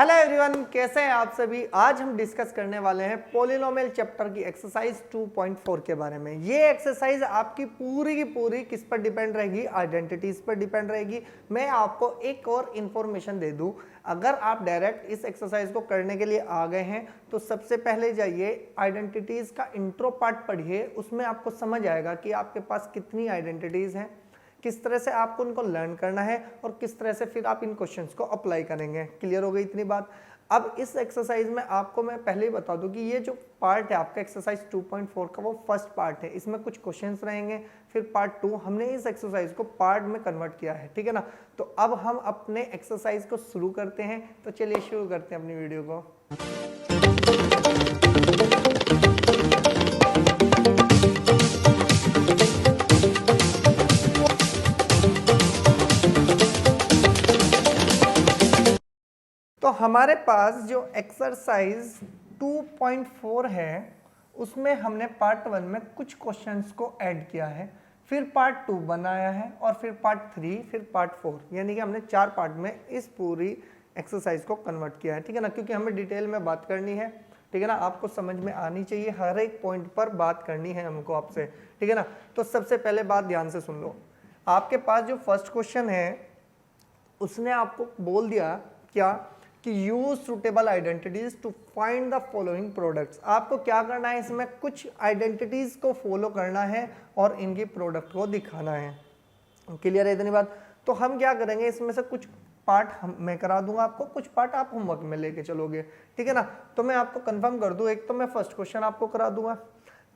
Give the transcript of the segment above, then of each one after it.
Hello everyone, कैसे हैं आप सभी। आज हम डिस्कस करने वाले हैं पॉलिनोमियल चैप्टर की एक्सरसाइज 2.4 के बारे में। ये एक्सरसाइज आपकी पूरी की पूरी किस पर डिपेंड रहेगी, आइडेंटिटीज पर डिपेंड रहेगी। मैं आपको एक और इन्फॉर्मेशन दे दूं, अगर आप डायरेक्ट इस एक्सरसाइज को करने के लिए आ गए हैं तो सबसे पहले जाइए आइडेंटिटीज का इंट्रो पार्ट पढ़िए। उसमें आपको समझ आएगा कि आपके पास कितनी आइडेंटिटीज हैं, किस तरह से आपको उनको लर्न करना है और किस तरह से फिर आप इन क्वेश्चंस को अप्लाई करेंगे। क्लियर हो गई इतनी बात। अब इस एक्सरसाइज में आपको मैं पहले ही बता दूं कि ये जो पार्ट है आपका एक्सरसाइज 2.4 का, वो फर्स्ट पार्ट है। इसमें कुछ क्वेश्चंस रहेंगे, फिर पार्ट 2 हमने इस एक्सरसाइज को पार्ट में कन्वर्ट किया है, ठीक है ना। तो अब हम अपने एक्सरसाइज को शुरू करते हैं। तो चलिए शुरू करते हैं अपनी वीडियो को। तो हमारे पास जो एक्सरसाइज 2.4 है उसमें हमने पार्ट 1 में कुछ क्वेश्चंस को ऐड किया है, फिर पार्ट 2 बनाया है और फिर पार्ट 3, फिर पार्ट 4, यानी कि हमने 4 पार्ट में इस पूरी एक्सरसाइज को कन्वर्ट किया है, ठीक है ना। क्योंकि हमें डिटेल में बात करनी है, ठीक है ना। आपको समझ में आनी चाहिए, हर एक पॉइंट पर बात करनी है हमको आपसे, ठीक है ना। तो सबसे पहले बात ध्यान से सुन लो। आपके पास जो फर्स्ट क्वेश्चन है उसने आपको बोल दिया क्या कि use suitable identities to find the following products. आपको क्या करना है, इसमें कुछ आइडेंटिटीज को फॉलो करना है और इनकी प्रोडक्ट को दिखाना है। क्लियर है इतनी बात। तो हम क्या करेंगे, इसमें से कुछ पार्ट मैं करा दूंगा आपको, कुछ पार्ट आप होमवर्क में लेके चलोगे, ठीक है ना। तो मैं आपको कंफर्म कर दूं, एक तो मैं फर्स्ट क्वेश्चन आपको करा दूंगा,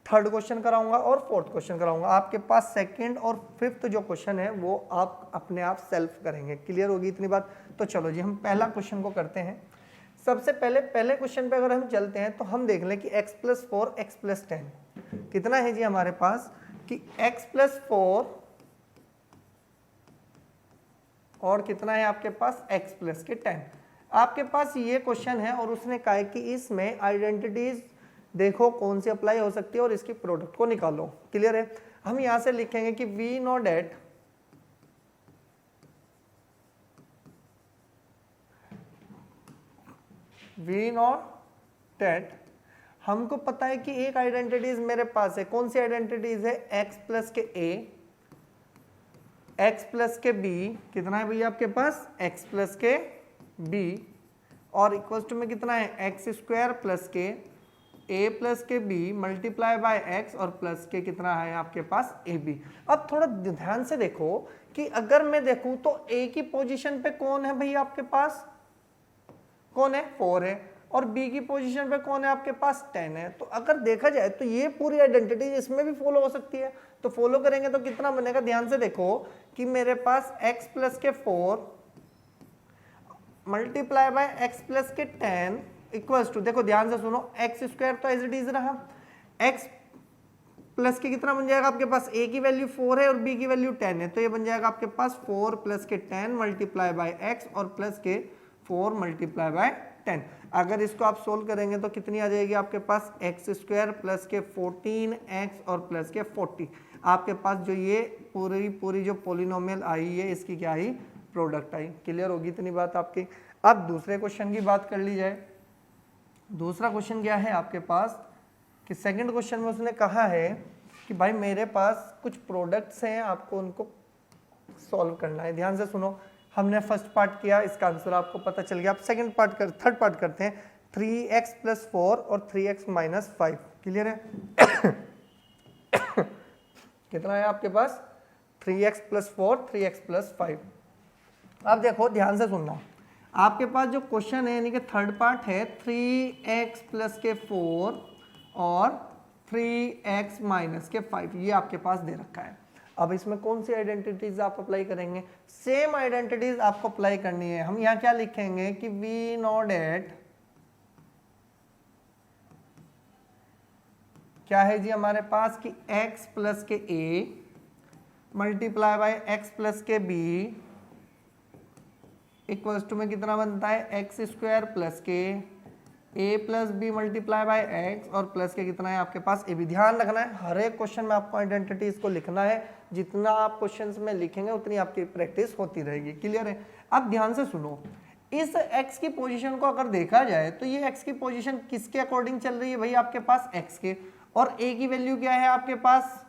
थर्ड क्वेश्चन कराऊंगा और फोर्थ क्वेश्चन कराऊंगा। आपके पास सेकंड और फिफ्थ जो क्वेश्चन है वो आप अपने आप सेल्फ करेंगे। क्लियर होगी इतनी बात। तो चलो जी हम पहला क्वेश्चन को करते हैं। सबसे पहले क्वेश्चन पे अगर हम चलते हैं तो हम देख लें कि x + 4 x + 10 कितना है जी हमारे पास, कि x + 4 और कितना है आपके पास x + 10। आपके पास ये क्वेश्चन है और उसने कहा है कि इसमें आइडेंटिटीज देखो कौन सी अप्लाई हो सकती है और इसकी प्रोडक्ट को निकालो। क्लियर है। हम यहां से लिखेंगे कि वी नो डेट हमको पता है कि एक आइडेंटिटीज मेरे पास है। कौन सी आइडेंटिटीज है, x + के a, x + के b, कितना है भैया आपके पास x + के b, और इक्वल टू में कितना है x² + के a + के b मल्टीप्लाई बाय x और प्लस के कितना है आपके पास ab। अब थोड़ा ध्यान से देखो कि अगर मैं देखूं तो a की पोजीशन पे कौन है भैया आपके पास, कौन है 4 है, और b की पोजीशन पे कौन है आपके पास 10 है। तो अगर देखा जाए तो ये पूरी आइडेंटिटी इसमें भी फॉलो हो सकती है। तो फॉलो करेंगे तो कितना बनेगा, ध्यान से देखो कि मेरे पास x + के 4 मल्टीप्लाई बाय x + के 10 इक्वल्स टू, देखो ध्यान से सुनो, x² तो एज इट इज रहा, x प्लस के कितना बन जाएगा आपके पास, a की वैल्यू 4 है और b की वैल्यू 10 है, तो ये बन जाएगा आपके पास 4 + के 10 मल्टीप्लाई बाय x और प्लस के 4 मल्टीप्लाई बाय 10। अगर इसको आप सोल्व करेंगे तो कितनी आ जाएगी आपके पास, x² + के 14x और प्लस के 40। आपके पास जो ये पूरी जो पोलिनोमियल आई है इसकी क्या आई, प्रोडक्ट आई। क्लियर होगी इतनी बात आपकी। अब दूसरे क्वेश्चन की बात कर ली जाए। दूसरा क्वेश्चन क्या है आपके पास, कि सेकंड क्वेश्चन में उसने कहा है कि भाई मेरे पास कुछ प्रोडक्ट्स हैं, आपको उनको सॉल्व करना है। ध्यान से सुनो, हमने फर्स्ट पार्ट किया, इसका आंसर आपको पता चल गया। अब थर्ड पार्ट करते हैं। 3x + 4 और 3x - 5। क्लियर है। कितना है आपके पास, 3x + 4 3x + 5। अब देखो ध्यान से सुनना, आपके पास जो क्वेश्चन है यानी कि थर्ड पार्ट है 3x + के 4 और 3x - के 5, ये आपके पास दे रखा है। अब इसमें कौन सी आइडेंटिटीज आप अप्लाई करेंगे, सेम आइडेंटिटीज आपको अप्लाई करनी है। हम यहाँ क्या लिखेंगे कि वी नो डेट क्या है जी हमारे पास, कि x + के a मल्टीप्लाई बाय x + के b इक्वल्स टू में कितना बनता है, x² + के a + b multiply by x और प्लस के कितना है आपके पास a b। ध्यान रखना है हर एक क्वेश्चन में आपको आइडेंटिटीज को लिखना है। जितना आप क्वेश्चंस में लिखेंगे उतनी आपकी प्रैक्टिस होती रहेगी। क्लियर है। अब ध्यान से सुनो, इस x की पोजीशन को अगर देखा जाए तो ये x की पोजीशन किसके अकॉर्डिंग चल रही है भाई, आपके पास x के, और a की वैल्यू क्या है आपके पास,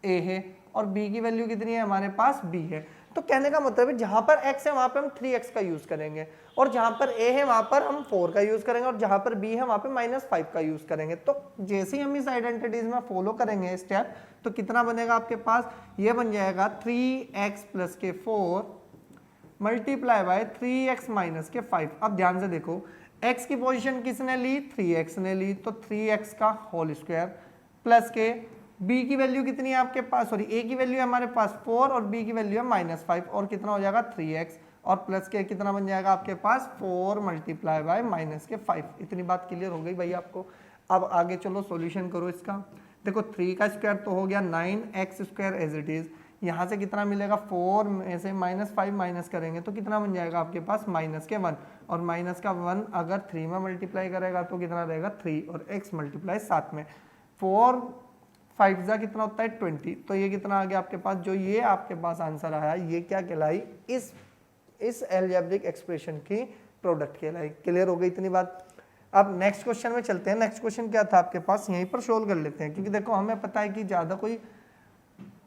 a है, और b की वैल्यू कितनी है हमारे पास, b है। तो कहने का मतलब है जहां पर x है वहां पर हम 3x का यूज करेंगे, और जहां पर a है वहां पर हम 4 का यूज करेंगे, और जहां पर b है वहां पर -5 का यूज करेंगे। तो जैसे ही हम इस आइडेंटिटीज में फॉलो करेंगे स्टेप, तो कितना बनेगा आपके पास, ये बन जाएगा 3x प्लस के 4 मल्टीप्लाई बाय 3x माइनस के 5। अब ध्यान से देखो x की पोजीशन किसने ली, 3x ने ली, तो 3x का होल स्क्वायर प्लस के b की वैल्यू कितनी है आपके पास, सॉरी a की वैल्यू है हमारे पास 4 और b की वैल्यू है -5, और कितना हो जाएगा 3x, और प्लस के कितना बन जाएगा आपके पास 4 मल्टीप्लाई बाय -5। इतनी बात क्लियर हो गई भाई आपको। अब आगे चलो सॉल्यूशन करो इसका। देखो 3 का स्क्वायर तो हो गया 9x square as it is, यहाँ से कितना मिलेगा 4 में से -5 माइनस करेंगे तो कितना बन जाएगा आपके पास -1, और माइनस का 1 अगर 3 में मल्टीप्लाई करेगा तो कितना रहेगा 3, और x मल्टीप्लाई साथ में 4 5 जा कितना होता है 20। तो ये कितना आ गया आपके पास, जो ये आपके पास आंसर आया ये क्या कहलाई, इस अलजेब्रिक एक्सप्रेशन की प्रोडक्ट कहलाई। क्लियर हो गई इतनी बात। अब नेक्स्ट क्वेश्चन में चलते हैं। नेक्स्ट क्वेश्चन क्या था आपके पास, यहीं पर सोल्व कर लेते हैं, क्योंकि देखो हमें पता है कि ज़्यादा कोई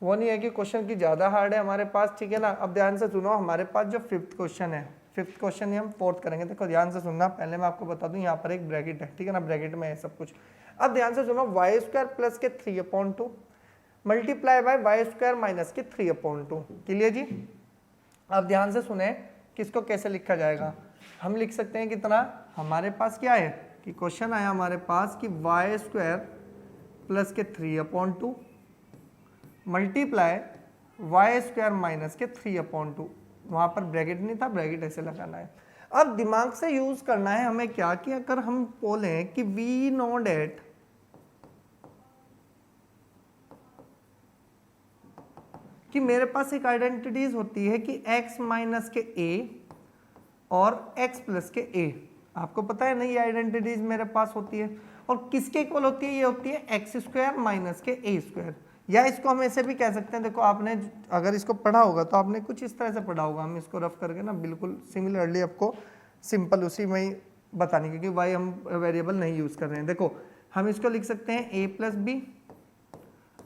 वो नहीं है कि क्वेश्चन की ज़्यादा हार्ड है हमारे पास, ठीक है ना। अब ध्यान से सुनो, हमारे पास जो 5th क्वेश्चन है, 5th क्वेश्चन ही हम 4th करेंगे। देखो ध्यान से सुनना, पहले मैं आपको बता दूं यहाँ पर एक ब्रैकेट है, ठीक है ना, ब्रैकेट में है सब कुछ। अब ध्यान से सुनो, वाई स्क्वायर प्लस के 3/2 multiply by Y square minus के 3/2। क्लियर जी। अब ध्यान से सुने किसको कैसे लिखा जाएगा, हम लिख सकते हैं कितना, हमारे पास क्या है कि क्वेश्चन आया हमारे पास कि वाई स्क्वायर प्लस के 3/2 मल्टीप्लाई वाई स्क्वायर माइनस के 3/2। वहां पर ब्रैकेट नहीं था, ब्रैकेट ऐसे लगाना है। अब दिमाग से यूज करना है हमें क्या, कि अगर हम बोलें कि वी नो डेट कि मेरे पास एक आइडेंटिटीज होती है कि x माइनस के a और x प्लस के a, आपको पता है ना ये आइडेंटिटीज मेरे पास होती है, और किसके इक्वल होती है, ये होती है x स्क्वायर माइनस के a स्क्वायर। या इसको हम ऐसे भी कह सकते हैं, देखो आपने अगर इसको पढ़ा होगा तो आपने कुछ इस तरह से पढ़ा होगा, हम इसको रफ करके ना बिल्कुल सिमिलरली आपको सिंपल उसी में ही बताने, क्योंकि वाई हम वेरिएबल नहीं यूज कर रहे हैं। देखो हम इसको लिख सकते हैं a प्लस बी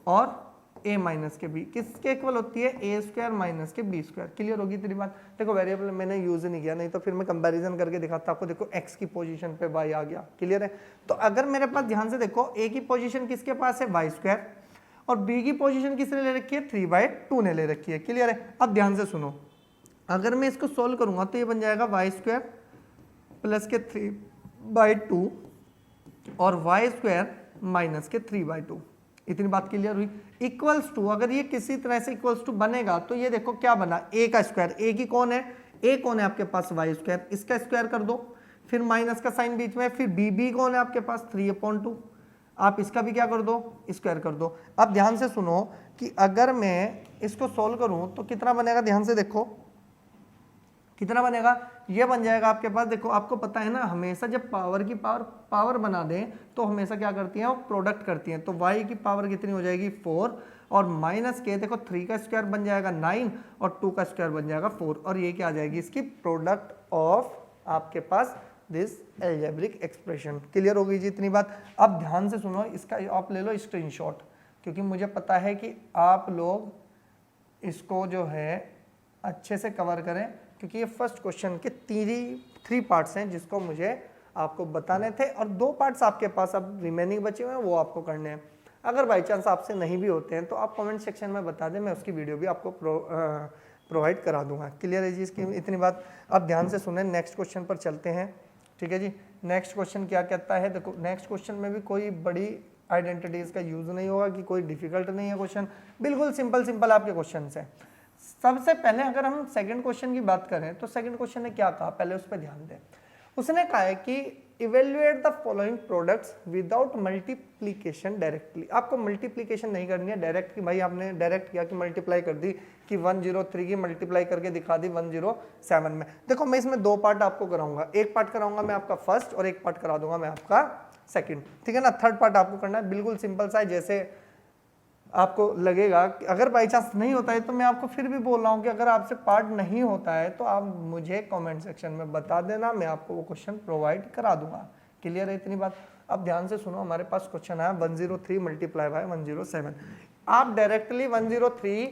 और a माइनस के b, किसके इक्वल होती है, a स्क्वायर माइनस के b स्क्वायर। क्लियर होगी तेरी बात। देखो वेरिएबल मैंने यूज नहीं किया, नहीं तो फिर मैं कंपैरिजन करके दिखाता आपको। देखो x की पोजीशन पे y आ गया। क्लियर है। तो अगर मेरे पास ध्यान से देखो a की पोजीशन किसके पास है, y स्क्वायर, और b की पोजीशन किसने ले रखी है, 3/2 ने ले रखी है। क्लियर है। अब ध्यान से सुनो, अगर मैं इसको सोल्व करूंगा तो ये बन जाएगा y स्क्वायर प्लस के 3/2 और y स्क्वायर माइनस के 3/2। इतनी बात क्लियर हुई। इक्वल्स टू, अगर ये किसी तरह से इक्वल्स टू बनेगा तो ये देखो क्या बना, a का स्क्वायर, a की कौन है, a कौन है आपके पास, y स्क्वायर, इसका स्क्वायर कर दो, फिर माइनस का साइन बीच में, फिर b कौन है आपके पास 3/2, आप इसका भी क्या कर दो, स्क्वायर कर दो। अब ध्यान से सुनो कि अगर मैं इसको सोल्व करूं तो कितना बनेगा, ध्यान से देखो कितना बनेगा, ये बन जाएगा आपके पास। देखो आपको पता है ना, हमेशा जब पावर की पावर बना दें तो हमेशा क्या करती हैं, वो प्रोडक्ट करती हैं। तो y की पावर कितनी हो जाएगी 4, और माइनस के देखो 3 का स्क्वायर बन जाएगा 9 और 2 का स्क्वायर बन जाएगा 4, और ये क्या आ जाएगी इसकी प्रोडक्ट ऑफ आपके पास दिस अलजेब्रिक एक्सप्रेशन। क्लियर हो गई जी इतनी बात। अब ध्यान से सुनो, इसका आप ले लो स्क्रीनशॉट, क्योंकि मुझे पता है कि आप लोग इसको जो है अच्छे से कवर करें, क्योंकि ये फर्स्ट क्वेश्चन के 3 पार्ट्स हैं जिसको मुझे आपको बताने थे, और 2 पार्ट्स आपके पास अब रिमेनिंग बचे हुए हैं, वो आपको करने हैं। अगर बाई चांस आपसे नहीं भी होते हैं तो आप कमेंट सेक्शन में बता दें, मैं उसकी वीडियो भी आपको प्रोवाइड करा दूंगा। क्लियर है जी इसकी इतनी बात। अब ध्यान से सुने, नेक्स्ट क्वेश्चन पर चलते हैं। ठीक है जी, नेक्स्ट क्वेश्चन क्या कहता है, देखो नेक्स्ट क्वेश्चन में भी कोई बड़ी आइडेंटिटीज का यूज नहीं होगा, कि कोई डिफिकल्ट नहीं है क्वेश्चन, बिल्कुल सिंपल आपके क्वेश्चन है। सबसे पहले अगर हम सेकंड क्वेश्चन की बात करें तो सेकंड क्वेश्चन ने क्या कहा, पहले उस पर ध्यान दें। उसने कहा है कि evaluate the following products without multiplication directly. आपको मल्टीप्लीकेशन नहीं करनी है डायरेक्ट, कि भाई आपने डायरेक्ट किया कि मल्टीप्लाई कर दी, कि 103 की मल्टीप्लाई करके दिखा दी 107 में। देखो मैं इसमें 2 पार्ट आपको कराऊंगा, एक पार्ट कराऊंगा मैं आपका फर्स्ट और एक पार्ट करा दूंगा मैं आपका सेकंड। ठीक है ना। थर्ड पार्ट आपको करना है, बिल्कुल सिंपल सा है, जैसे आपको लगेगा कि अगर बाई चांस नहीं होता है तो मैं आपको फिर भी बोल रहा हूँ कि अगर आपसे पार्ट नहीं होता है तो आप मुझे कमेंट सेक्शन में बता देना, मैं आपको वो क्वेश्चन प्रोवाइड करा दूंगा। क्लियर है इतनी बात? अब ध्यान से सुनो, हमारे पास क्वेश्चन आया 103 मल्टीप्लाई बाय 107। आप डायरेक्टली 103,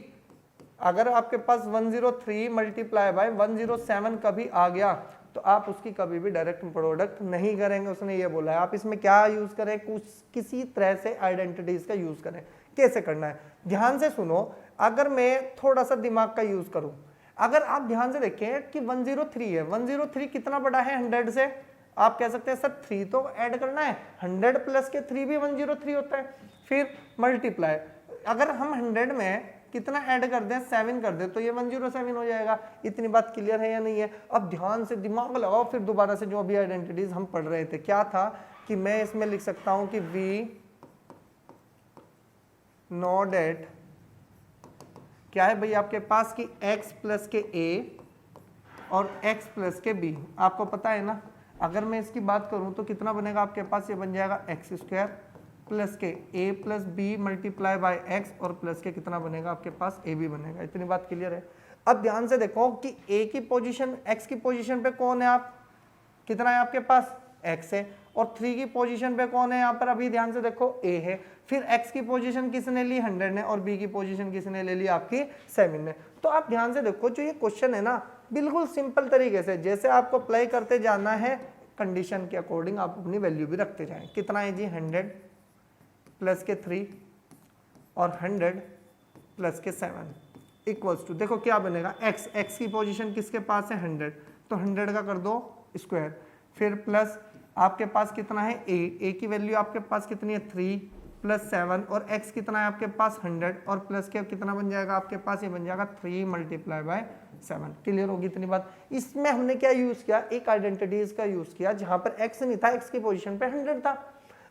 अगर आपके पास 103 मल्टीप्लाई बाय 107 कभी आ गया तो आप उसकी कभी भी डायरेक्ट प्रोडक्ट नहीं करेंगे, उसने ये बोला है। आप इसमें क्या यूज करें, कुछ किसी तरह से आइडेंटिटीज का यूज करें। कैसे करना है ध्यान से सुनो। अगर मैं थोड़ा सा दिमाग का यूज करूं, अगर आप ध्यान से देखें कि 103 है, 103 कितना बड़ा है 100 से, आप कह सकते हैं सर 3 तो ऐड करना है, 100 प्लस के 3 भी 103 होता है। फिर मल्टीप्लाई, अगर हम 100 में कितना ऐड कर दें, 7 कर दें तो ये 107 हो जाएगा। इतनी बात क्लियर है या नहीं है? अब ध्यान से दिमाग लगाओ, फिर दोबारा से जो अभी आइडेंटिटीज हम पढ़ रहे थे, क्या था कि मैं इसमें लिख सकता हूं कि वी नो डेट क्या है भाई आपके पास कि x प्लस के a और x प्लस के b, आपको पता है ना। अगर मैं इसकी बात करूं तो कितना बनेगा आपके पास, ये बन जाएगा एक्स स्क्वायर प्लस के a plus B multiply by x और प्लस के कितना बनेगा आपके पास a b बनेगा। इतनी बात क्लियर है? अब ध्यान से देखो कि a की पोजीशन, x की पोजीशन पे कौन है, आप कितना है आपके पास x है, और 3 की पोजीशन पे कौन है यहाँ पर, अभी ध्यान से देखो a है। फिर x की पोजीशन किसने ली 100 ने, और b की पोजीशन किसने ले ली आपकी 7 ने। तो आप ध्यान से देखो जो ये क्वेश्चन है ना, बिल्कुल सिंपल तरीके से जैसे आपको अप्लाई करते जाना है, कंडीशन के अकॉर्डिंग आप अपनी वैल्यू भी रखते जाएं। कितना है जी 100 प्लस के 3 और 100 प्लस के 7 इक्वल्स टू, देखो क्या बनेगा, x की पोजीशन किसके पास है 100, तो 100 का कर दो स्क्वायर, फिर प्लस आपके पास कितना है a की वैल्यू आपके पास कितनी है 3 प्लस 7, और x कितना है आपके पास 100, और प्लस के कितना बन जाएगा आपके पास, ये बन जाएगा 3 मल्टीप्लाई बाय 7। क्लियर होगी इतनी बात? इसमें हमने क्या यूज किया, एक आइडेंटिटीज का यूज किया जहां पर x नहीं था, x की पोजीशन पे 100 था।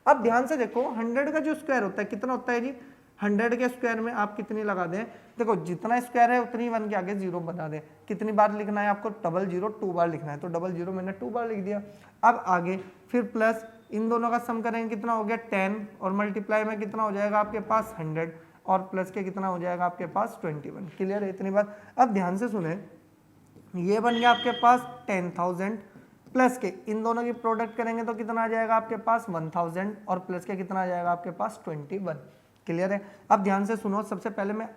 अब ध्यान से देखो 100 का जो स्क्वायर होता है कितना होता है जी, 100 के स्क्वायर में आप कितनी लगा दें, देखो जितना स्क्वायर है उतनी 1 के आगे 0 बना दें। कितनी बार लिखना है आपको, 00 2 बार लिखना है, तो 00 मैंने 2 बार लिख दिया। अब आगे फिर प्लस इन दोनों का सम करेंगे, कितना हो गया 10, और मल्टीप्लाई में कितना हो जाएगा आपके पास 100, और प्लस के कितना हो जाएगा आपके पास 21। क्लियर है इतनी बात? अब ध्यान से सुने, ये बन गया आपके पास 10,000 प्लस के इन दोनों की प्रोडक्ट करेंगे तो कितना आ जाएगा आपके पास 1000, और प्लस के कितना आ जाएगा आपके पास 21। क्लियर है? अब ध्यान से सुनो, सबसे पहले मैं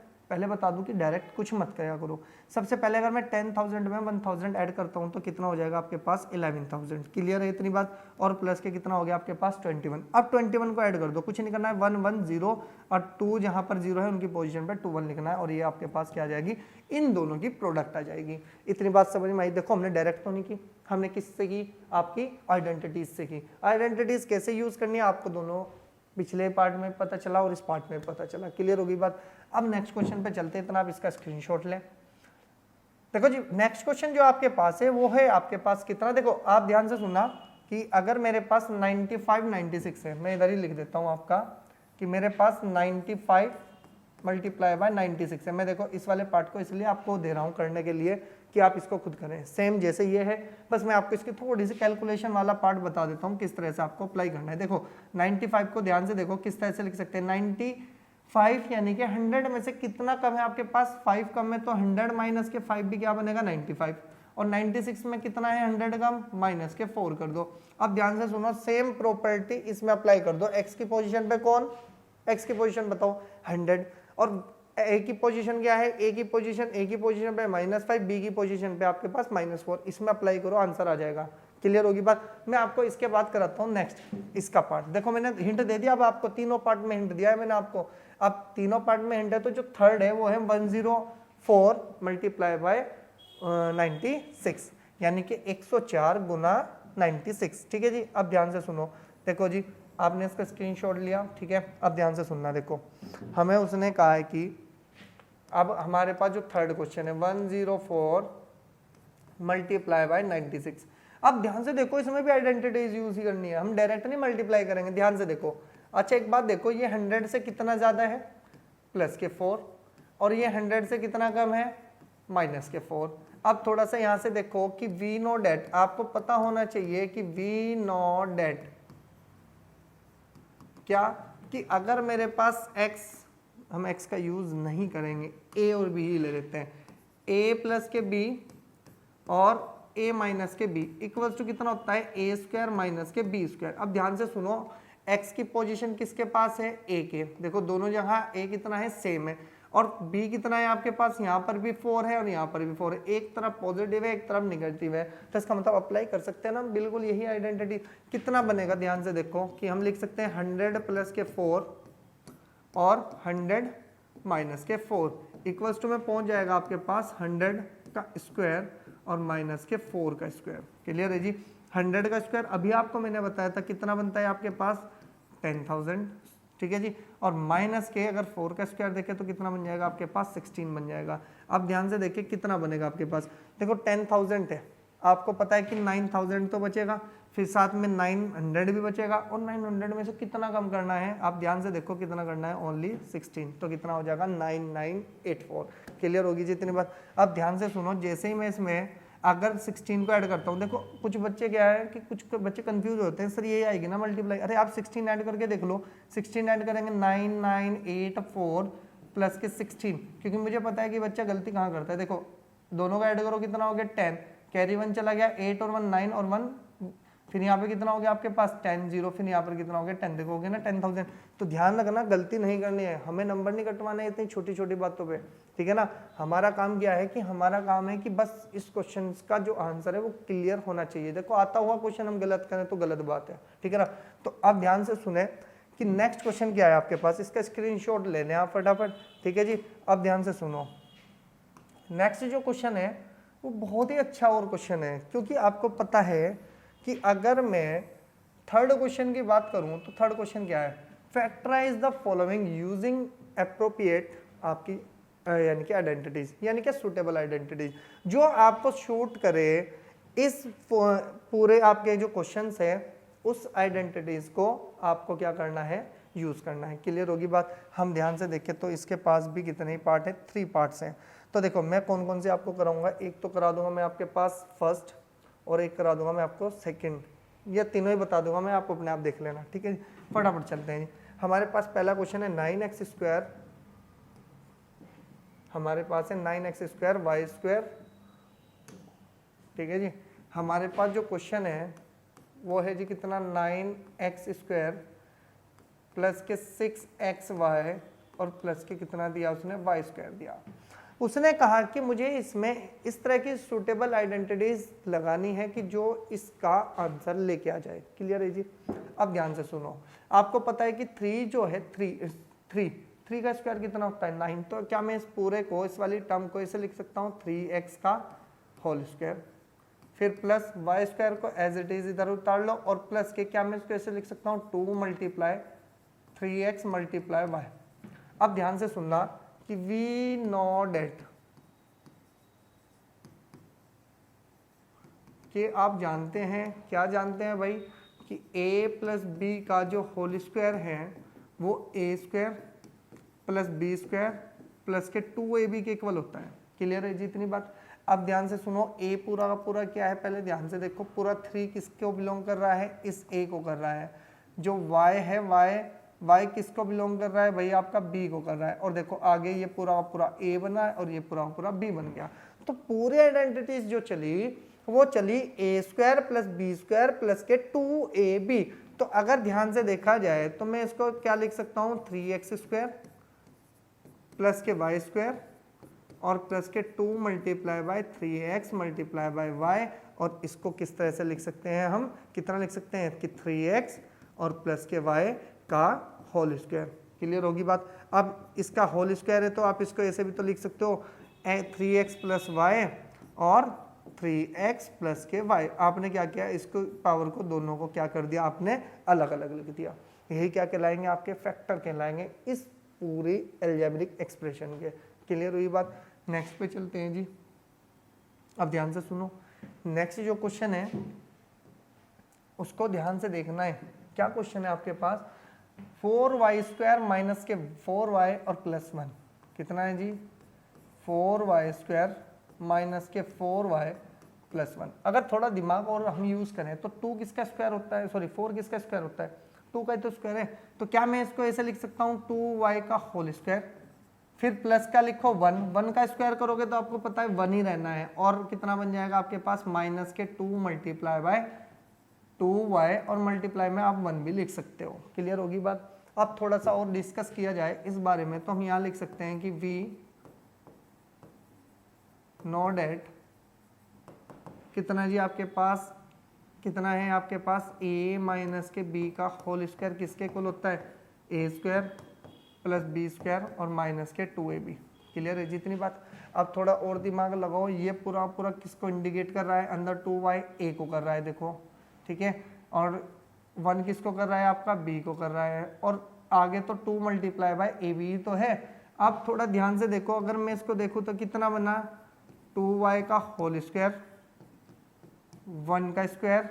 बता दूं कि डायरेक्ट कुछ मत किया करो। सबसे पहले अगर मैं 10,000 में 1000 ऐड करता हूं तो कितना हो जाएगा आपके पास 11,000। क्लियर है इतनी बात? और प्लस के कितना हो गया आपके पास 21। अब 21 को ऐड कर दो, कुछ नहीं करना है, 1 1 0 और 2 जहां पर 0 है उनकी पोजीशन पे 2 1 लिखना है, और ये आपके पास क्या आ जाएगी, इन दोनों की प्रोडक्ट आ जाएगी। इतनी बात समझ में आई? देखो हमने डायरेक्ट तो नहीं की, हमने किससे की, आपकी आइडेंटिटीज से की। आइडेंटिटीज कैसे यूज करनी है आपको दोनों पिछले पार्ट में पता चला और इस पार्ट में पता चला। क्लियर होगी बात? अब नेक्स्ट क्वेश्चन पे चलते हैं, इतना आप इसका स्क्रीनशॉट लें। देखो जी नेक्स्ट क्वेश्चन जो आपके पास है वो है आपके पास कितना, देखो आप ध्यान से सुनना कि अगर मेरे पास 95 96 है, मैं इधर ही लिख देता हूं आपका कि मेरे पास 95 मल्टीप्लाई बाय 96 है। मैं देखो इस वाले पार्ट को इसलिए आपको दे रहा हूं करने के लिए कि आप इसको खुद करें, सेम जैसे ये है, बस मैं आपको इसकी थोड़ी सी कैलकुलेशन वाला पार्ट बता देता हूँ किस तरह से आपको अप्लाई करना है। देखो 95 को ध्यान से देखो किस तरह से लिख सकते हैं, 95 यानी कि 100 में से कितना कम है आपके पास, 5 कम है, तो 100 माइनस के 5 भी क्या बनेगा 95, और 96 में कितना है 100 कम, माइनस के 4 कर दो। अब ध्यान से सुनो, सेम प्रॉपर्टी इसमें अप्लाई कर दो। x की पोजीशन पे कौन, x की पोजीशन बताओ 100, और a की पोजीशन क्या है, a की पोजीशन पे -5, b की पोजीशन पे आपके पास -4, इसमें अप्लाई करो, आंसर आ जाएगा। क्लियर होगी बात? मैं आपको इसके बाद कराता हूँ नेक्स्ट इसका पार्ट। देखो मैंने हिंट दे दिया, अब आपको तीनों पार्ट में हिंट दिया है मैंने आपको। अब तीनों पार्ट में हिंट है, तो जो थर्ड है वो है 104 मल्टीप्लाई बाय 96, यानी कि 104 गुना 96। ठीक है जी? अब ध्यान से सुनो, देखो जी आपने इसका स्क्रीनशॉट लिया, ठीक है? अब ध्यान से सुनना, देखो हमें उसने कहा है कि अब हमारे पास जो थर्ड क्वेश्चन है 104 मल्टीप्लाई बाय 96। अब ध्यान से देखो, इसमें भी आइडेंटिटीज यूज ही करनी है, हम डायरेक्ट नहीं मल्टीप्लाई करेंगे। ध्यान से देखो, अच्छा एक बात देखो, ये 100 से कितना ज्यादा है, प्लस के 4, और ये 100 से कितना कम है, माइनस के 4। अब थोड़ा सा यहां से देखो कि वी नो डेट, आपको पता होना चाहिए कि वी नो डेट क्या, कि अगर मेरे पास x हम x का यूज़ नहीं करेंगे, a और b ही ले लेते हैं। a प्लस के b और a माइनस के b इक्वल्स टू कितना होता है, a स्क्वायर माइनस के b स्क्वायर। अब ध्यान से सुनो, x की पोजीशन किसके पास है, a के। देखो दोनों जगह a कितना है, सेम है, और b कितना है आपके पास, यहाँ पर भी 4 है और यहाँ पर भी 4 है। एक तरफ पॉजिटिव है, एक तरफ निगेटिव है, तो इसका मतलब अप्लाई कर सकते हैं ना, बिल्कुल यही आइडेंटिटी। कितना बनेगा, ध्यान से देखो कि हम लिख सकते हैं 100 प्लस के 4 और 100 माइनस के 4 इक्वल्स टू में पहुंच जाएगा आपके पास 100 का स्क्वायर और माइनस के 4 का स्क्वायर। क्लियर है जी। 100 का स्क्वायर अभी आपको मैंने बताया था कितना बनता है आपके पास, 10,000, ठीक है जी। और माइनस के अगर 4 का स्क्वायर देखें तो कितना बन जाएगा आपके पास, 16 बन जाएगा। अब ध्यान से देखिए कितना बनेगा आपके पास, देखो 10,000 है, आपको पता है कि 9,000 तो बचेगा, फिर साथ में 900 भी बचेगा, और 900 में से कितना कम करना है, आप ध्यान से देखो कितना करना है, ओनली 16, तो कितना हो जाएगा 9984। क्लियर होगी जी इतनी बात। अब ध्यान से सुनो, जैसे ही मैं इसमें अगर 16 को ऐड करता हूँ, देखो कुछ बच्चे क्या है कि कुछ बच्चे कंफ्यूज होते हैं, सर ये आएगी ना मल्टीप्लाई, अरे आप 16 ऐड करके देख लो, 16 ऐड करेंगे 9984 प्लस के 16, क्योंकि मुझे पता है कि बच्चा गलती कहाँ करता है। देखो दोनों का ऐड करो, कितना हो गया 10, कैरी 1 चला गया, 8 और 1 9 और 1, फिर यहाँ पे कितना हो गया आपके पास 10 0, फिर यहाँ पर कितना हो गया 10, देखोगे ना 10,000। तो ध्यान रखना, गलती नहीं करनी है, हमें नंबर नहीं कटवाना है इतनी छोटी छोटी बातों पे, ठीक है ना। हमारा काम क्या है कि हमारा काम है कि बस इस क्वेश्चन का जो आंसर है वो क्लियर होना चाहिए। देखो आता हुआ क्वेश्चन हम गलत करें तो गलत बात है, ठीक है ना। तो अब ध्यान से सुने कि नेक्स्ट क्वेश्चन क्या है आपके पास, इसका स्क्रीनशॉट लेने आप फटाफट, ठीक है जी। अब ध्यान से सुनो, नेक्स्ट जो क्वेश्चन है वो बहुत ही अच्छा और क्वेश्चन है, क्योंकि आपको पता है कि अगर मैं थर्ड क्वेश्चन की बात करूं तो थर्ड क्वेश्चन क्या है, factorise the following using appropriate आपकी यानी कि आइडेंटिटीज, यानी कि सूटेबल आइडेंटिटीज, जो आपको शूट करे इस पूरे आपके जो क्वेश्चंस है उस आइडेंटिटीज को आपको क्या करना है, यूज करना है। क्लियर होगी बात। हम ध्यान से देखें तो इसके पास भी कितने ही पार्ट है, 3 पार्ट्स हैं। तो देखो मैं कौन कौन से आपको कराऊंगा, एक तो करा दूंगा मैं आपके पास फर्स्ट, और एक करा दूंगा मैं आपको सेकंड, ये तीनों ही बता दूंगा मैं, आप अपने आप देख लेना, ठीक है। फटाफट चलते हैं। हमारे पास पहला क्वेश्चन है 9x स्क्वायर, हमारे पास है 9x स्क्वायर वाई स्क्वायर, ठीक है जी। हमारे पास जो क्वेश्चन है वो है जी कितना, 9x स्क्वायर प्लस के 6xy और प्लस के कितना दिया उसने, वाई स्क्वायर दिया। उसने कहा कि मुझे इसमें इस तरह की सूटेबल आइडेंटिटीज लगानी है कि जो इसका आंसर लेके आ जाए। क्लियर है जी। अब ध्यान से सुनो, आपको पता है कि 3 जो है 3 का स्क्वायर कितना होता है 9, तो क्या मैं इस पूरे को, इस वाली टर्म को ऐसे लिख सकता हूँ 3x का होल स्क्वायर, फिर प्लस वाई स्क्वायर को एज इट इज इधर उतार लो, और प्लस के क्या मैं इसको ऐसे लिख सकता हूँ 2 मल्टीप्लाई 3x मल्टीप्लाई वाई। अब ध्यान से सुनना कि वी नो डेट कि आप जानते हैं, क्या जानते हैं भाई, कि a प्लस बी का जो होल स्क्वायर है वो a square plus B square plus के 2ab के इक्वल होता है। क्लियर है जी इतनी बात। अब ध्यान से सुनो, a पूरा का पूरा क्या है, पहले ध्यान से देखो, पूरा 3 किसको बिलोंग कर रहा है, इस a को कर रहा है। जो y है y किसको बिलोंग कर रहा है भाई, आपका b को कर रहा है। और देखो आगे ये पूरा का पूरा a बना है और ये पूरा का पूरा b बन गया। तो पूरी आइडेंटिटीज जो चली वो चली a square plus B square plus के 2ab। तो अगर ध्यान से देखा जाए तो मैं इसको क्या लिख सकता हूँ, 3x स्क्वायर प्लस के वाई स्क्वायर और प्लस के 2 multiply by 3x multiply by y, और इसको किस तरह से लिख सकते हैं हम, कितना लिख सकते हैं कि 3x और प्लस के y का होल स्क्वायर। क्लियर होगी बात। अब इसका होल स्क्वायर है तो आप इसको ऐसे भी तो लिख सकते हो 3x प्लस वाई और 3x प्लस के y। आपने क्या किया, इसको पावर को दोनों को क्या कर दिया, आपने अलग अलग लिख दिया। यही क्या कहलाएंगे, आपके फैक्टर कहलाएंगे इस पूरी एल्जेब्रिक एक्सप्रेशन के। क्लियर हुई बात। नेक्स्ट पे चलते हैं जी। अब ध्यान से सुनो, नेक्स्ट जो क्वेश्चन है उसको ध्यान से देखना है। क्या क्वेश्चन है आपके पास, 4y स्क्वायर माइनस के 4y और प्लस 1 कितना है जी, 4y स्क्वायर माइनस के 4y प्लस 1। अगर थोड़ा दिमाग और हम यूज करें तो 2 किसका स्क्वायर होता है, सॉरी 4 किसका स्क्वायर होता है, 2 का ही तो स्क्वायर है। तो क्या मैं इसको ऐसे लिख सकता हूँ 2y का होल स्क्वायर फिर प्लस का लिखो 1, 1 का स्क्वायर करोगे तो आपको पता है 1 ही रहना है, और कितना बन जाएगा आपके पास माइनस के 2 मल्टीप्लाई बाय 2y, और मल्टीप्लाई में आप 1 भी लिख सकते हो। क्लियर होगी बात। अब थोड़ा सा और डिस्कस किया जाए इस बारे में, तो हम यहाँ लिख सकते हैं कि v नॉट एट कितना जी आपके पास, कितना है आपके पास a माइनस के b का होल स्क्वायर किसके इक्वल होता है, a square plus b square और माइनस के 2ab। क्लियर है जितनी बात। अब थोड़ा और दिमाग लगाओ, ये पूरा पूरा किसको इंडिकेट कर रहा है, अंदर 2y a को कर रहा है देखो, ठीक है, और 1 किसको कर रहा है आपका b को कर रहा है, और आगे तो 2 मल्टीप्लाई बाय ए बी तो है। अब थोड़ा ध्यान से देखो, अगर मैं इसको देखूँ तो कितना बना, 2y का होल स्क्वायर 1 का स्क्वायर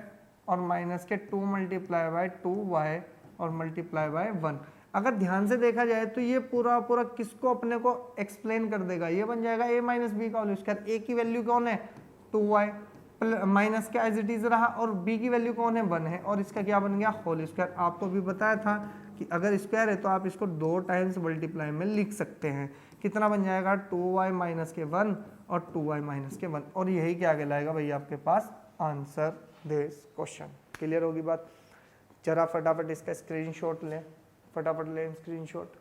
और माइनस के 2 मल्टीप्लाई बाय 2y और मल्टीप्लाई बाय 1। अगर ध्यान से देखा जाए तो ये पूरा पूरा किसको अपने को एक्सप्लेन कर देगा, ये बन जाएगा a माइनस बी का होल स्क्वायर। a की वैल्यू कौन है 2y माइनस का एज इट इज रहा, और b की वैल्यू कौन है 1 है, और इसका क्या बन गया होल स्क्वायर। आपको भी बताया था कि अगर स्क्वायर है तो आप इसको 2 टाइम्स मल्टीप्लाई में लिख सकते हैं। कितना बन जाएगा 2y माइनस के 1 और 2y माइनस के 1, और यही क्या कहलाएगा भाई आपके पास आंसर दिस क्वेश्चन। क्लियर होगी बात। जरा फटाफट इसका स्क्रीनशॉट लें, फटाफट लें स्क्रीनशॉट,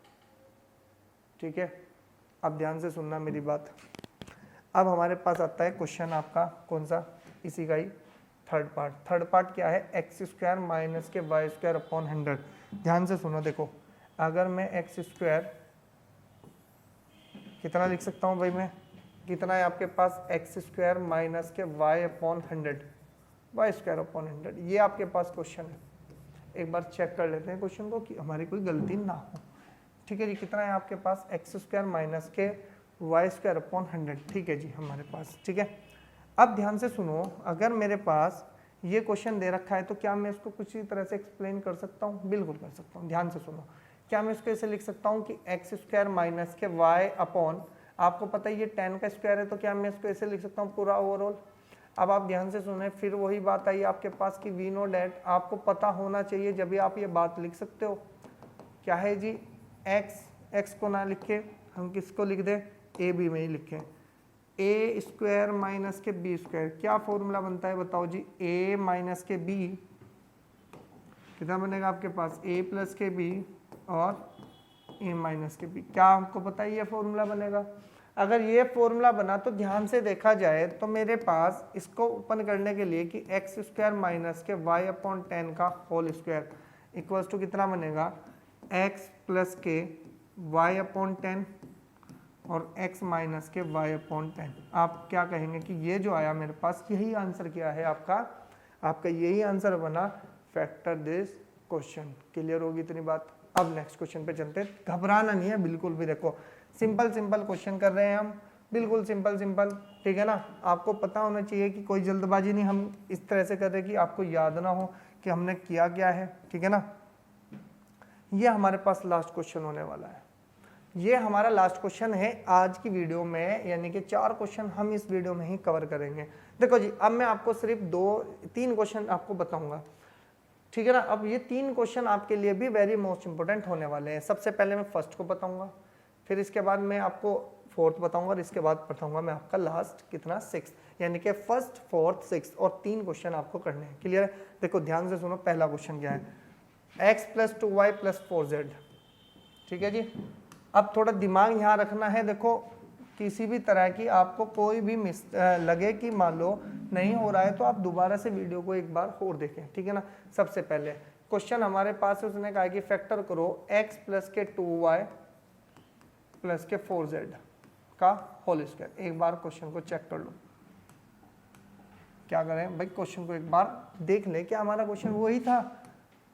ठीक है। अब ध्यान से सुनना मेरी बात। अब हमारे पास आता है क्वेश्चन आपका कौन सा, इसी का ही थर्ड पार्ट। थर्ड पार्ट क्या है, एक्स स्क्वायर माइनस के वाई स्क्वायर अपॉन 100। ध्यान से सुनो, देखो अगर मैं एक्स स्क्वायर कितना लिख सकता हूँ भाई मैं, कितना है आपके पास एक्स स्क्वायर माइनस के Y upon 100, Y square upon 100, ये आपके पास क्वेश्चन है। एक बार चेक कर लेते हैं क्वेश्चन को कि हमारी कोई गलती ना हो, ठीक है जी। कितना है आपके पास एक्स स्क्वायर माइनस के वाई स्क्वायर अपॉन 100, ठीक है जी हमारे पास, ठीक है। अब ध्यान से सुनो, अगर मेरे पास ये क्वेश्चन दे रखा है तो क्या मैं इसको कुछ तरह से एक्सप्लेन कर सकता हूँ, बिल्कुल कर सकता हूँ। ध्यान से सुनो, क्या मैं इसको ऐसे लिख सकता हूँ कि एक्स स्क्वायर माइनस के वाई अपॉन, आपको पता है ये 10 का स्क्वायर है, तो क्या मैं इसको ऐसे लिख सकता हूँ पूरा ओवरऑल। अब आप ध्यान से सुने, फिर वही बात आई आपके पास कि वी नो डैट आपको पता होना चाहिए जब भी आप ये बात लिख सकते हो। क्या है जी, एक्स को ना लिखे हम किसको लिख दें, ए बी में ही लिखें, ए स्क्वायर माइनस के बी स्क्वायर। क्या फॉर्मूला बनता है बताओ जी, ए माइनस के बी कितना बनेगा आपके पास, ए प्लस के बी और ए माइनस के बी। क्या आपको पता है ये फॉर्मूला बनेगा। अगर ये फॉर्मूला बना तो ध्यान से देखा जाए तो मेरे पास इसको ओपन करने के लिए कि एक्स स्क्वायर माइनस के वाई अपॉन 10 का होल स्क्वायर इक्वल्स टू कितना बनेगा, एक्स प्लस के वाई अपॉन 10 और x माइनस के y अपॉन 10। आप क्या कहेंगे कि ये जो आया मेरे पास यही आंसर क्या है आपका यही आंसर बना, फैक्टर दिस क्वेश्चन। क्लियर होगी इतनी बात। अब नेक्स्ट क्वेश्चन पे चलते हैं, घबराना नहीं है बिल्कुल भी। देखो सिंपल क्वेश्चन कर रहे हैं हम, बिल्कुल सिंपल, ठीक है ना। आपको पता होना चाहिए कि कोई जल्दबाजी नहीं, हम इस तरह से कर रहे हैं कि आपको याद ना हो कि हमने किया क्या है, ठीक है ना। ये हमारे पास लास्ट क्वेश्चन होने वाला है, ये हमारा लास्ट क्वेश्चन है आज की वीडियो में, यानी कि 4 क्वेश्चन हम इस वीडियो में ही कवर करेंगे। देखो जी, अब मैं आपको सिर्फ 2-3 क्वेश्चन आपको बताऊंगा, ठीक है ना। अब ये 3 क्वेश्चन आपके लिए भी वेरी मोस्ट इंपोर्टेंट होने वाले हैं। सबसे पहले मैं फर्स्ट को बताऊंगा, फिर इसके बाद मैं आपको फोर्थ बताऊंगा, और इसके बाद बताऊंगा मैं आपका लास्ट कितना 6, यानी कि फर्स्ट, फोर्थ, 6 और 3 क्वेश्चन आपको करने हैं। क्लियर है। देखो ध्यान से सुनो, पहला क्वेश्चन क्या है, x plus 2y plus 4z, ठीक है जी। अब थोड़ा दिमाग यहाँ रखना है। देखो किसी भी तरह की आपको कोई भी लगे कि मान लो नहीं हो रहा है तो आप दोबारा से वीडियो को एक बार और देखें, ठीक है ना। सबसे पहले क्वेश्चन हमारे पास है, उसने कहा कि फैक्टर करो x प्लस के 2y प्लस के 4z का होल स्क्वायर। एक बार क्वेश्चन को चेक कर लो, क्या करें भाई, क्वेश्चन को एक बार देख ले, क्या हमारा क्वेश्चन वही था,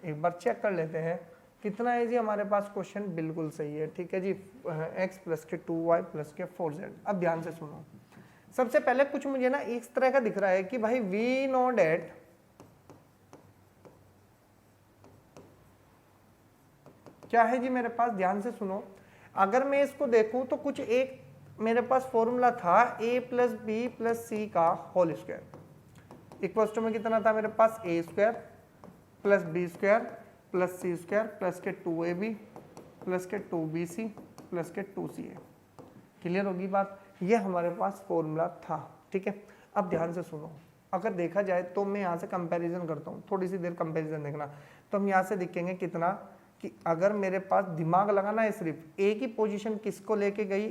एक बार चेक कर लेते हैं कितना है जी हमारे पास। क्वेश्चन बिल्कुल सही है, ठीक है जी, x प्लस के 2y प्लस के 4z। अब ध्यान से सुनो, सबसे पहले कुछ मुझे ना इस तरह का दिख रहा है कि भाई वी नो डेट क्या है जी मेरे पास, ध्यान से सुनो। अगर मैं इसको देखूं तो कुछ एक मेरे पास फॉर्मूला था, a plus B plus C का होल स्क्वायर इक्वल्स टू में कितना था मेरे पास, a square plus B square plus C square plus के 2ab प्लस के 2bc प्लस के 2ca। क्लियर होगी बात। ये हमारे पास फॉर्मूला था, ठीक है। अब ध्यान से सुनो, अगर देखा जाए तो मैं यहाँ से कंपैरिजन करता हूँ, थोड़ी सी देर कंपैरिजन देखना। तो हम यहाँ से देखेंगे कितना कि अगर मेरे पास दिमाग लगाना है सिर्फ, ए की पोजीशन किसको लेके गई,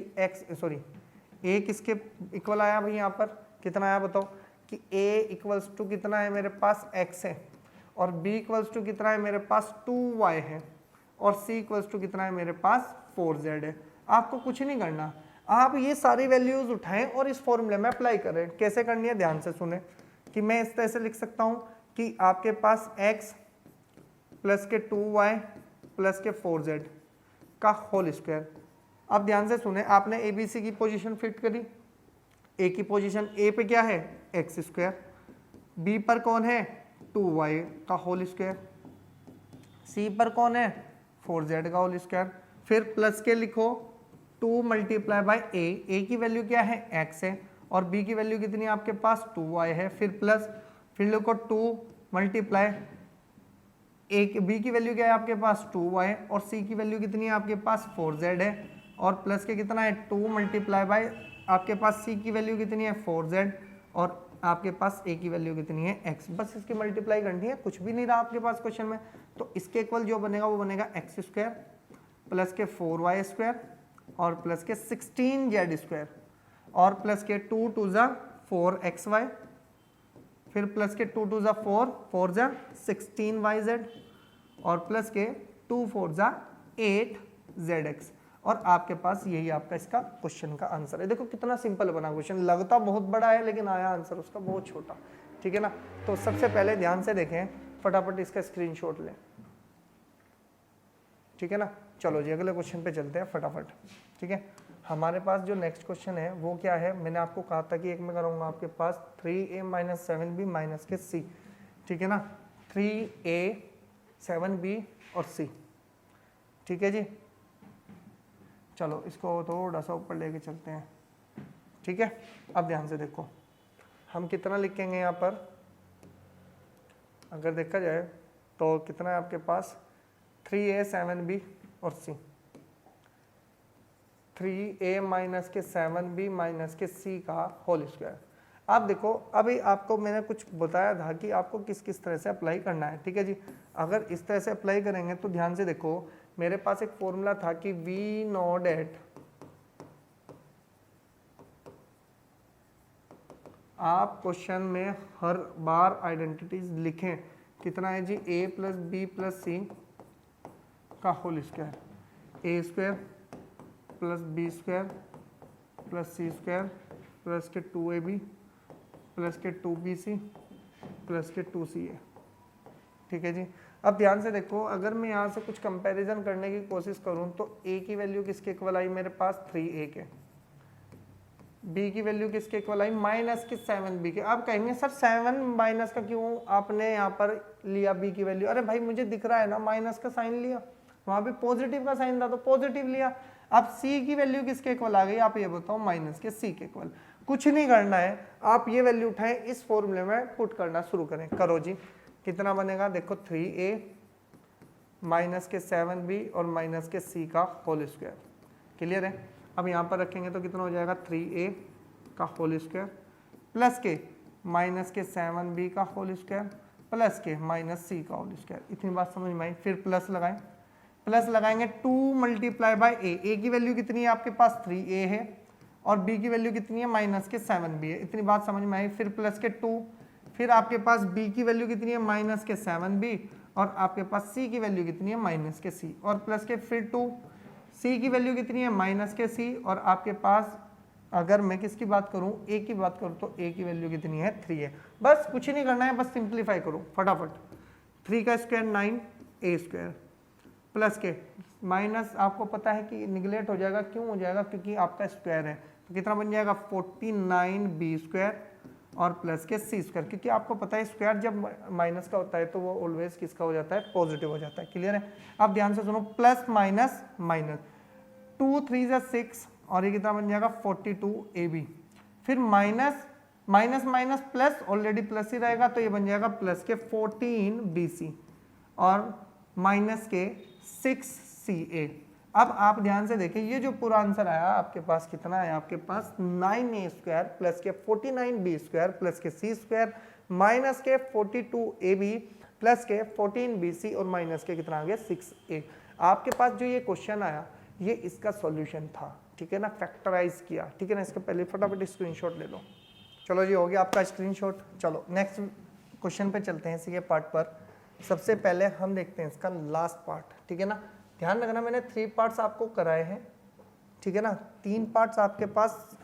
ए किसके इक्वल आया भाई, यहाँ पर कितना आया बताओ, कि ए इक्वल्स टू कितना है मेरे पास x है, और b इक्वल्स टू कितना है मेरे पास 2y है, और c इक्वल्स टू कितना है मेरे पास 4z है। आपको कुछ नहीं करना, आप ये सारी वैल्यूज उठाएं और इस फॉर्मूले में अप्लाई करें। कैसे करनी है ध्यान से सुने, कि मैं इस तरह से लिख सकता हूं कि आपके पास x प्लस के 2y प्लस के 4z का होल स्क्वायर। अब ध्यान से सुने, आपने ए बी सी की पोजीशन फिट करी, ए की पोजीशन ए पे क्या है एक्स स्क्वायर, बी पर कौन है 2y का होल स्क्वायर, सी पर कौन है 4z का होल स्क्वायर, फिर प्लस के लिखो 2 मल्टीप्लाई बाई ए की वैल्यू क्या है x है, और b की वैल्यू कितनी है आपके पास 2y है, फिर प्लस, फिर लिखो 2 मल्टीप्लाई बी की वैल्यू क्या है आपके पास 2y, और c की वैल्यू कितनी है आपके पास 4z है, और प्लस के कितना है 2 मल्टीप्लाई बाई आपके पास c की वैल्यू कितनी है 4z, और आपके पास a की वैल्यू कितनी है x। बस इसकी मल्टीप्लाई करनी है, कुछ भी नहीं रहा आपके पास क्वेश्चन में। तो इसके इक्वल जो बनेगा वो बनेगा x स्क्वायर प्लस के 4y स्क्वायर और प्लस के 16z स्क्वायर, और प्लस के 2 टू ज़ा 4xy, फिर प्लस के 2 टू ज़ा 4 ज़ा 16yz, और प्लस के 2 4 ज़ा 8zx। और आपके पास यही आपका इसका क्वेश्चन का आंसर है। देखो कितना सिंपल बना क्वेश्चन, लगता बहुत बड़ा है लेकिन आया आंसर उसका बहुत छोटा, ठीक है ना। तो सबसे पहले ध्यान से देखें, फटाफट इसका स्क्रीनशॉट लें, ठीक है ना। चलो जी अगले क्वेश्चन पे चलते हैं फटाफट, ठीक है। हमारे पास जो नेक्स्ट क्वेश्चन है वो क्या है, मैंने आपको कहा था कि एक में करूँगा आपके पास 3a माइनस 7b माइनस के c, ठीक है ना, 3a 7b और c, ठीक है जी। चलो इसको थोड़ा सा ऊपर लेके चलते हैं, ठीक है। अब ध्यान से देखो, हम कितना लिखेंगे यहाँ पर, अगर देखा जाए तो कितना है आपके पास 3a 7b और c, 3a माइनस के 7b माइनस के c का होल स्क्वायर। आप देखो अभी आपको मैंने कुछ बताया था कि आपको किस किस तरह से अप्लाई करना है, ठीक है जी। अगर इस तरह से अप्लाई करेंगे तो ध्यान से देखो, मेरे पास एक फॉर्मूला था कि वी नो डेट, आप क्वेश्चन में हर बार आइडेंटिटीज लिखें, कितना है जी a plus B plus C का whole square, A square plus B square plus C square plus के 2ab प्लस के 2bc प्लस के 2ca, ठीक है जी। अब ध्यान से देखो, अगर मैं यहाँ से कुछ कंपैरिजन करने की कोशिश करूँ तो a की वैल्यू किसके इक्वल आई मेरे पास 3a के, b की वैल्यू किसके इक्वल आई माइनस के 7b के। आप कहेंगे सर 7 माइनस का क्यों आपने यहाँ पर लिया b की वैल्यू, अरे भाई मुझे दिख रहा है ना माइनस का साइन लिया, वहाँ पे पॉजिटिव का साइन था तो पॉजिटिव लिया। अब c की वैल्यू किसके इक्वल आ गई, आप ये बताओ माइनस के c के इक्वल। कुछ नहीं करना है, आप ये वैल्यू उठाएं, इस फॉर्मूले में पुट करना शुरू करें। करो जी, कितना बनेगा देखो 3a माइनस के 7b और माइनस के c का होल स्क्वायर, क्लियर है। अब यहाँ पर रखेंगे तो कितना हो जाएगा 3a का होल स्क्वायर प्लस के माइनस के 7b का होल स्क्वायर प्लस के माइनस c का होल स्क्वायर। इतनी बात समझ में आई। फिर प्लस लगाएं, प्लस लगाएंगे 2 मल्टीप्लाई बाई a की वैल्यू कितनी है आपके पास 3a है, और b की वैल्यू कितनी है माइनस के 7b है। इतनी बात समझ में आई। फिर प्लस के 2, फिर आपके पास b की वैल्यू कितनी है माइनस के 7b, और आपके पास c की वैल्यू कितनी है माइनस के c, और प्लस के फिर 2, c की वैल्यू कितनी है माइनस के c, और आपके पास अगर मैं किसकी बात करूं a की बात करूं तो a की वैल्यू कितनी है 3 है। बस कुछ नहीं करना है, बस सिंप्लीफाई करो फटाफट। 3 का स्क्वायर 9a स्क्वायर प्लस के माइनस, आपको पता है कि निगलेक्ट हो जाएगा, क्यों हो जाएगा क्योंकि आपका स्क्वायर है, तो कितना बन जाएगा 49b स्क्वायर और प्लस के c स्क्वायर, क्योंकि आपको पता है स्क्वायर जब माइनस का होता है तो वो ऑलवेज किसका हो जाता है पॉजिटिव हो जाता है, क्लियर है। अब ध्यान से सुनो, प्लस माइनस माइनस 2 3 जा 6 और ये कितना बन जाएगा 42ab, फिर minus minus minus plus, already plus ही रहेगा तो ये बन जाएगा प्लस के 14bc और माइनस के 6ca। अब आप ध्यान से देखिए, ये जो पूरा आंसर आया आपके पास कितना है, आपके पास 9a² प्लस के 49b² प्लस के c² माइनस के 42ab प्लस के 14bc और माइनस के कितना आ गया 6a। आपके पास जो ये क्वेश्चन आया ये इसका सॉल्यूशन था, ठीक है ना, फैक्टराइज किया, ठीक है ना। इसका पहले फटाफट स्क्रीनशॉट ले लो। चलो जी, हो गया आपका स्क्रीनशॉट। चलो नेक्स्ट क्वेश्चन पे चलते हैं, इसी के पार्ट पर। सबसे पहले हम देखते हैं इसका लास्ट पार्ट, ठीक है ना। ध्यान रखना, मैंने 3 पार्ट्स आपको कराए हैं, ठीक है ना। 3 पार्ट्स आपके पास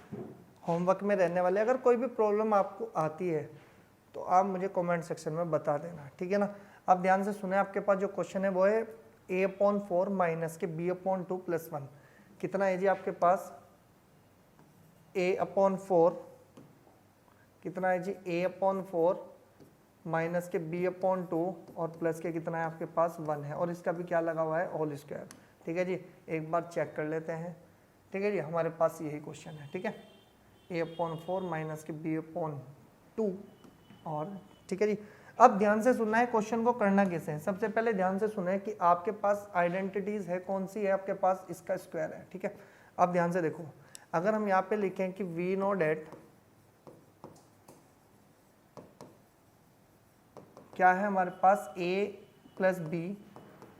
होमवर्क में रहने वाले। अगर कोई भी प्रॉब्लम आपको आती है तो आप मुझे कमेंट सेक्शन में बता देना, ठीक है ना। अब ध्यान से सुने, आपके पास जो क्वेश्चन है वो है a/4 माइनस के b/2 प्लस 1। कितना है जी आपके पास, a/4 कितना है जी, a/4 माइनस के b/2 और प्लस के कितना है आपके पास 1 है, और इसका भी क्या लगा हुआ है, होल स्क्वायर, ठीक है जी। एक बार चेक कर लेते हैं, ठीक है जी। हमारे पास यही क्वेश्चन है, ठीक है, a/4 माइनस के b/2 और, ठीक है जी। अब ध्यान से सुनना है, क्वेश्चन को करना कैसे है। सबसे पहले ध्यान से सुना है कि आपके पास आइडेंटिटीज है, कौन सी है आपके पास, इसका स्क्वायर है, ठीक है। अब ध्यान से देखो, अगर हम यहाँ पे लिखें कि वी नो डेट क्या है हमारे पास, a प्लस बी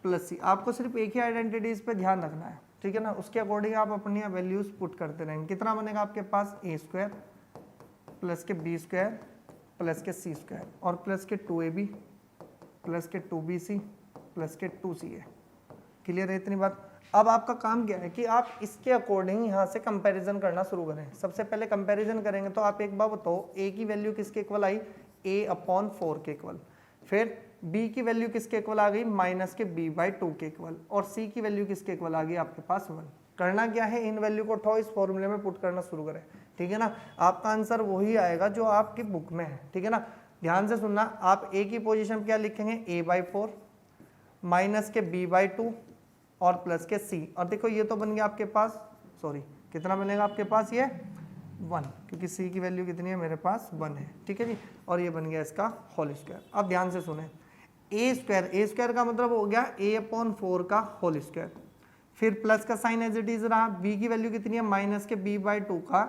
प्लस सी। आपको सिर्फ एक ही आइडेंटिटीज पे ध्यान रखना है, ठीक है ना। उसके अकॉर्डिंग आप अपनी वैल्यूज पुट करते रहेंगे। कितना बनेगा आपके पास, a² प्लस के b² प्लस के c² और प्लस के 2ab प्लस के 2bc प्लस के 2ca। क्लियर है इतनी बात। अब आपका काम क्या है कि आप इसके अकॉर्डिंग यहाँ से कंपैरिजन करना शुरू करें। सबसे पहले कंपैरिजन करेंगे तो आप एक बार बताओ, a की वैल्यू किसके इक्वल आई, a/4 के इक्वल। फिर b की वैल्यू किसके इक्वल आ गई, माइनस के b/2 के इक्वल। और c की वैल्यू किसके इक्वल आ गई आपके पास 1। करना क्या है, इन वैल्यू को उठाओ, इस फॉर्मूले में पुट करना शुरू करें, ठीक है ना। आपका आंसर वही आएगा जो आपकी बुक में है, ठीक है ना। ध्यान से सुनना, आप a की पोजीशन क्या लिखेंगे, a/4 माइनस के b/2 और प्लस के c। और देखो ये तो बन गया आपके पास, सॉरी कितना बनेगा आपके पास, ये 1, क्योंकि c की वैल्यू कितनी है मेरे पास 1 है, ठीक है जी। और ये बन गया इसका होल स्क्वायर। अब ध्यान से सुने, a² का मतलब हो गया a/4 का होल स्क्वायर। फिर प्लस का साइन एज इट इज रहा, b की वैल्यू कितनी है, माइनस के b/2 का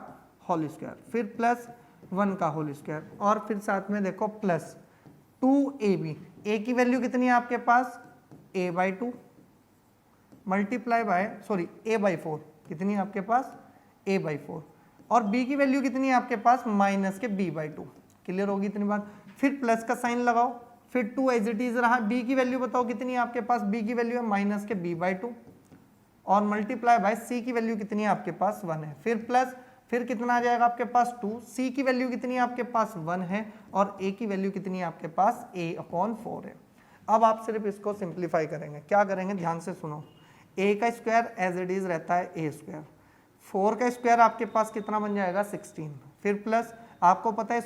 होल स्क्वायर, फिर प्लस 1 का होल स्क्वायर, और फिर साथ में देखो प्लस 2ab। a की वैल्यू कितनी है आपके पास, a/2 मल्टीप्लाई बाय a/4 कितनी है आपके पास, a/4। और b की वैल्यू कितनी है आपके पास, माइनस के b/2। क्लियर होगी इतनी बात। फिर प्लस का साइन लगाओ, फिर 2 एज इट इज रहा, b की वैल्यू बताओ कितनी है आपके पास, b की वैल्यू है माइनस के b/2 और मल्टीप्लाई बाय c की वैल्यू कितनी है आपके पास 1 है। फिर प्लस, फिर कितना आ जाएगा आपके पास 2, c की वैल्यू कितनी है आपके पास 1 है, और a की वैल्यू कितनी है आपके पास, a/4 है। अब आप सिर्फ इसको सिंप्लीफाई करेंगे। क्या करेंगे, ध्यान से सुनो, a का स्क्वायर एज इट इज रहता है a², 4 का स्क्वायर आपके पास कितना बन जाएगा 16। फिर प्लस, आपको पता है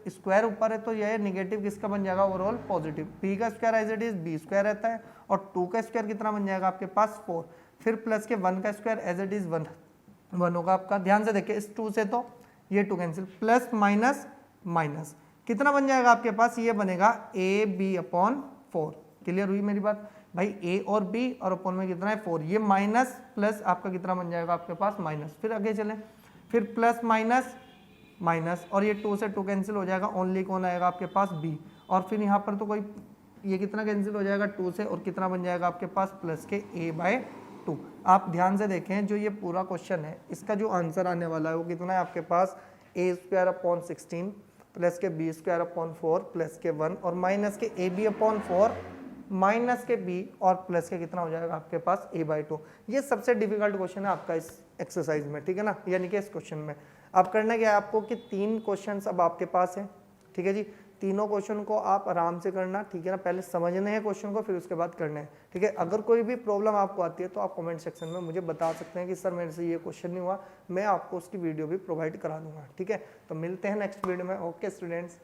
स्क्वायर ऊपर है तो यह नेगेटिव किसका बन जाएगा, ओवरऑल पॉजिटिव। b का square as it is b² रहता है, और 2 का स्क्वायर कितना बन जाएगा आपके पास 4। फिर प्लस के 1 का स्क्वायर एज इट इज 1 होगा आपका। ध्यान से देखिए, इस 2 से तो ये 2 कैंसिल, प्लस माइनस माइनस कितना बन जाएगा आपके पास, ये बनेगा ab/4। क्लियर हुई मेरी बात भाई, a और b और अपॉन में कितना है 4, ये माइनस प्लस आपका कितना बन जाएगा आपके पास माइनस। फिर आगे चलें, फिर प्लस माइनस माइनस, और ये 2 से 2 कैंसिल हो जाएगा, ओनली कौन आएगा आपके पास b। और फिर यहाँ पर तो कोई, ये कितना कैंसिल हो जाएगा 2 से, और कितना बन जाएगा आपके पास प्लस के a/2। आप ध्यान से देखें, जो ये पूरा क्वेश्चन है इसका जो आंसर आने वाला है वो कितना है आपके पास, a² प्लस के b² प्लस के 1 और माइनस के ab/4 माइनस के b और प्लस के कितना हो जाएगा आपके पास a/2। ये सबसे डिफिकल्ट क्वेश्चन है आपका इस एक्सरसाइज में, ठीक है ना, यानी कि इस क्वेश्चन में। अब करना क्या है आपको कि 3 क्वेश्चंस अब आपके पास है, ठीक है जी। तीनों क्वेश्चन को आप आराम से करना, ठीक है ना। पहले समझने हैं क्वेश्चन को, फिर उसके बाद करना है, ठीक है। अगर कोई भी प्रॉब्लम आपको आती है तो आप कमेंट सेक्शन में मुझे बता सकते हैं कि सर मेरे से ये क्वेश्चन नहीं हुआ, मैं आपको उसकी वीडियो भी प्रोवाइड करा दूंगा, ठीक है। तो मिलते हैं नेक्स्ट वीडियो में। Okay students.